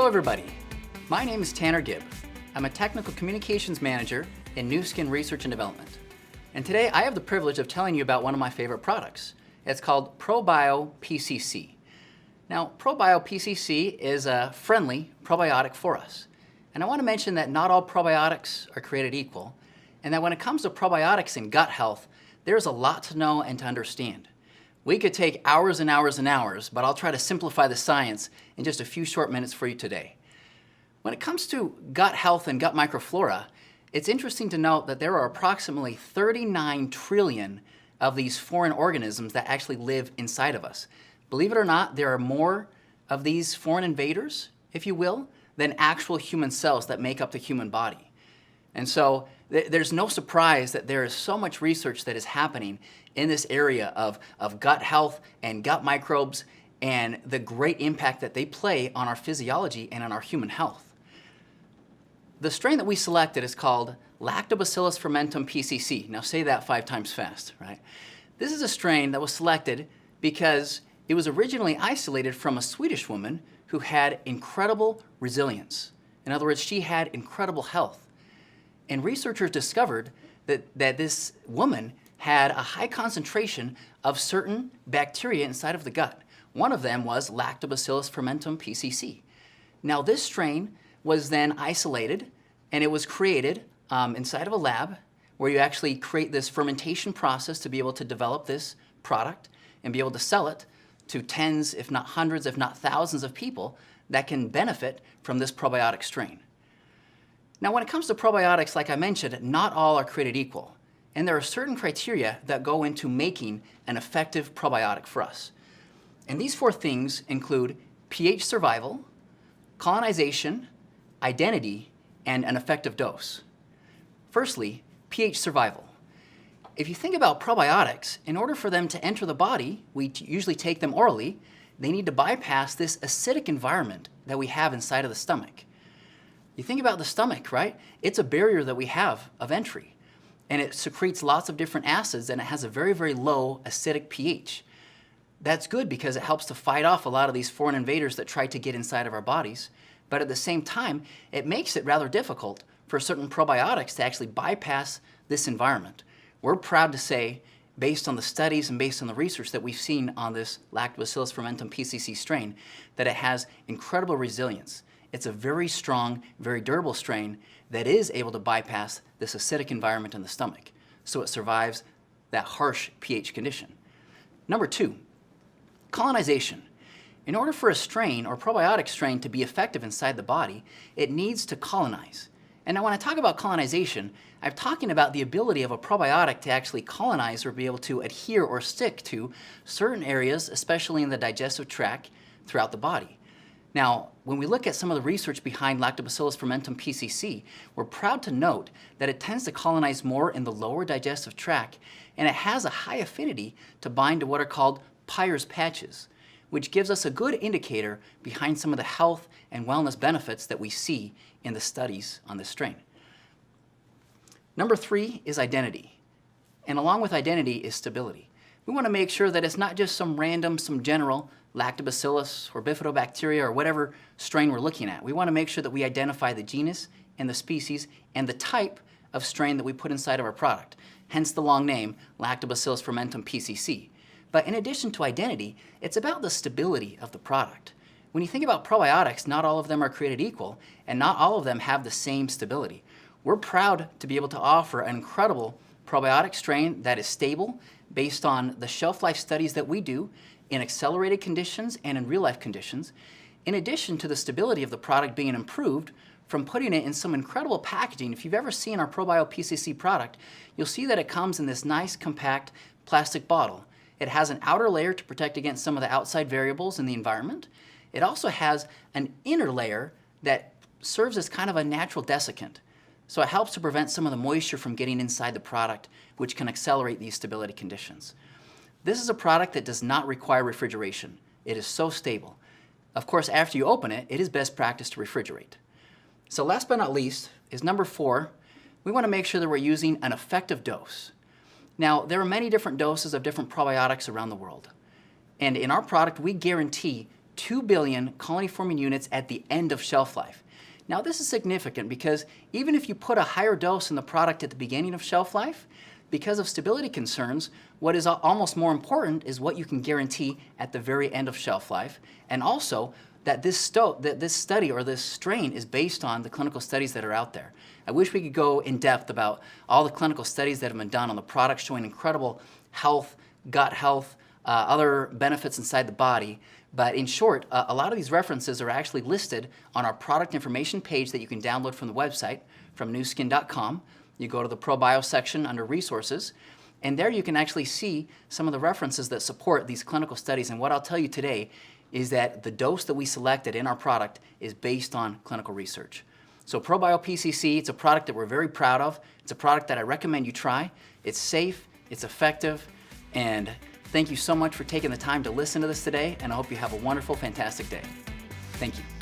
everybody. My name is Tanner Gibb. I'm a Technical Communications Manager in Nu Skin Research and Development. And today I have the privilege of telling you about one of my favorite products. It's called ProBio PCC. Now, ProBio PCC is a friendly probiotic for us. And I want to mention that not all probiotics are created equal, and that when it comes to probiotics and gut health, there's a lot to know and to understand. We could take hours and hours and hours, but I'll try to simplify the science in just a few short minutes for you today. When it comes to gut health and gut microflora, it's interesting to note that there are approximately 39 trillion of these foreign organisms that actually live inside of us. Believe it or not, there are more of these foreign invaders, if you will, than actual human cells that make up the human body. And so there's no surprise that there is so much research that is happening in this area of gut health and gut microbes and the great impact that they play on our physiology and on our human health. The strain that we selected is called Lactobacillus fermentum PCC. Now say that 5 times fast, right? This is a strain that was selected because it was originally isolated from a Swedish woman who had incredible resilience. In other words, she had incredible health. And researchers discovered that this woman had a high concentration of certain bacteria inside of the gut. One of them was Lactobacillus fermentum PCC. Now this strain was then isolated and it was created inside of a lab where you actually create this fermentation process to be able to develop this product and be able to sell it to tens, if not hundreds, if not thousands of people that can benefit from this probiotic strain. Now, when it comes to probiotics, like I mentioned, not all are created equal. And there are certain criteria that go into making an effective probiotic for us. And these 4 things include pH survival, colonization, identity, and an effective dose. Firstly, pH survival. If you think about probiotics, in order for them to enter the body, we usually take them orally, they need to bypass this acidic environment that we have inside of the stomach. You think about the stomach, right? It's a barrier that we have of entry, and it secretes lots of different acids, and it has a very, very low acidic pH. That's good because it helps to fight off a lot of these foreign invaders that try to get inside of our bodies, but at the same time, it makes it rather difficult for certain probiotics to actually bypass this environment. We're proud to say, based on the studies and based on the research that we've seen on this Lactobacillus fermentum PCC strain, that it has incredible resilience. It's a very strong, very durable strain that is able to bypass this acidic environment in the stomach, so it survives that harsh pH condition. Number 2, colonization. In order for a strain or probiotic strain to be effective inside the body, it needs to colonize. And now when I talk about colonization, I'm talking about the ability of a probiotic to actually colonize or be able to adhere or stick to certain areas, especially in the digestive tract throughout the body. Now, when we look at some of the research behind Lactobacillus fermentum PCC, we're proud to note that it tends to colonize more in the lower digestive tract, and it has a high affinity to bind to what are called Peyer's patches, which gives us a good indicator behind some of the health and wellness benefits that we see in the studies on this strain. Number 3 is identity, and along with identity is stability. We want to make sure that it's not just some random, some general Lactobacillus or bifidobacteria or whatever strain we're looking at. We want to make sure that we identify the genus and the species and the type of strain that we put inside of our product, hence the long name Lactobacillus fermentum PCC. But in addition to identity, it's about the stability of the product. When you think about probiotics, not all of them are created equal, and not all of them have the same stability. We're proud to be able to offer an incredible probiotic strain that is stable based on the shelf life studies that we do in accelerated conditions and in real life conditions, in addition to the stability of the product being improved from putting it in some incredible packaging. If you've ever seen our ProBio PCC product, you'll see that it comes in this nice compact plastic bottle. It has an outer layer to protect against some of the outside variables in the environment. It also has an inner layer that serves as kind of a natural desiccant. So it helps to prevent some of the moisture from getting inside the product, which can accelerate these stability conditions. This is a product that does not require refrigeration. It is so stable. Of course, after you open it, it is best practice to refrigerate. So last but not least is number 4. We want to make sure that we're using an effective dose. Now, there are many different doses of different probiotics around the world. And in our product, we guarantee 2 billion colony-forming units at the end of shelf life. Now this is significant because even if you put a higher dose in the product at the beginning of shelf life, because of stability concerns, what is almost more important is what you can guarantee at the very end of shelf life, and also that this study or this strain is based on the clinical studies that are out there. I wish we could go in depth about all the clinical studies that have been done on the product showing incredible health, gut health, other benefits inside the body. But in short, a lot of these references are actually listed on our product information page that you can download from the website, from newskin.com. You go to the ProBio section under resources, and there you can actually see some of the references that support these clinical studies. And what I'll tell you today is that the dose that we selected in our product is based on clinical research. So ProBio PCC, it's a product that we're very proud of. It's a product that I recommend you try. It's safe, it's effective, and thank you so much for taking the time to listen to this today, and I hope you have a wonderful, fantastic day. Thank you.